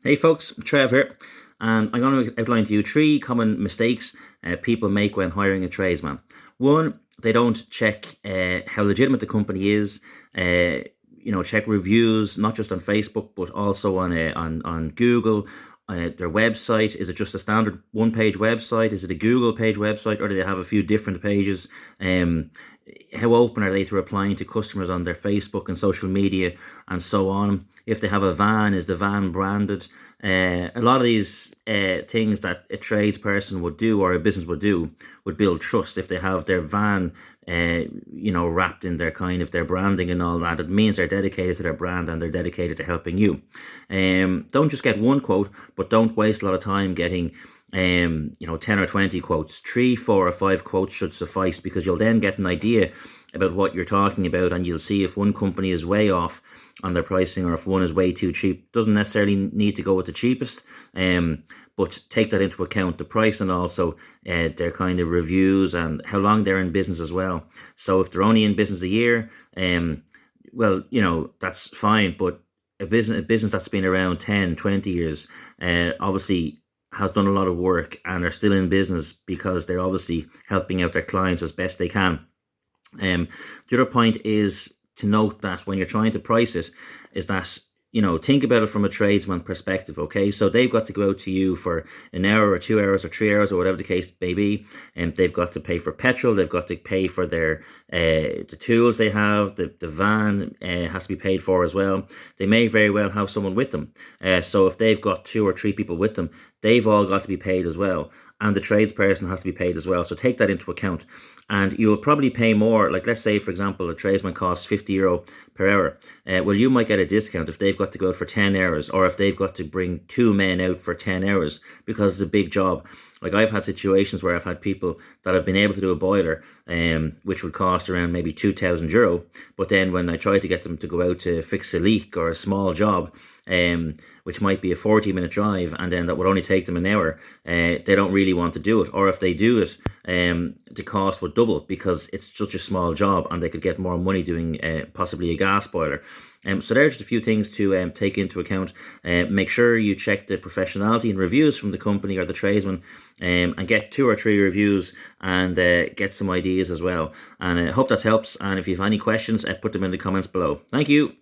Hey folks, Trev here, and I'm going to outline to you three common mistakes people make when hiring a tradesman. One, they don't check how legitimate the company is. Check reviews not just on Facebook but also on Google. Their website, is it just a standard one-page website? Is it a Google page website, or do they have a few different pages? How open are they to replying to customers on their Facebook and social media and so on? If they have a van, is the van branded? A lot of these things that a tradesperson would do or a business would do would build trust. If they have their van, wrapped in their kind of their branding and all that, it means they're dedicated to their brand and they're dedicated to helping you. Don't just get one quote, but don't waste a lot of time getting 10 or 20 quotes. 3, 4 or 5 quotes should suffice, because you'll then get an idea about what you're talking about, and you'll see if one company is way off on their pricing or if one is way too cheap. Doesn't necessarily need to go with the cheapest, but take that into account, the price, and also their kind of reviews and how long they're in business as well. So if they're only in business a year, that's fine, but a business that's been around 10, 20 years, obviously has done a lot of work and are still in business because they're obviously helping out their clients as best they can. The other point is to note that when you're trying to price it, is that think about it from a tradesman perspective. Okay, so they've got to go out to you for an hour or 2 hours or 3 hours or whatever the case may be, and they've got to pay for petrol, they've got to pay for their the tools they have, the van has to be paid for as well. They may very well have someone with them, so if they've got 2 or 3 people with them, they've all got to be paid as well, and the tradesperson has to be paid as well. So take that into account, and you'll probably pay more. Like, let's say, for example, a tradesman costs €50 per hour. Well, you might get a discount if they've got to go out for 10 hours, or if they've got to bring 2 men out for 10 hours, because it's a big job. Like, I've had situations where I've had people that have been able to do a boiler, which would cost around maybe €2,000, but then when I try to get them to go out to fix a leak or a small job, which might be a 40-minute drive, and then that would only take them an hour, they don't really want to do it. Or if they do it, the cost would double because it's such a small job, and they could get more money doing possibly a gas boiler. So there's just a few things to take into account. Make sure you check the professionality and reviews from the company or the tradesman, and get 2 or 3 reviews, and get some ideas as well. And I hope that helps. And if you have any questions, put them in the comments below. Thank you.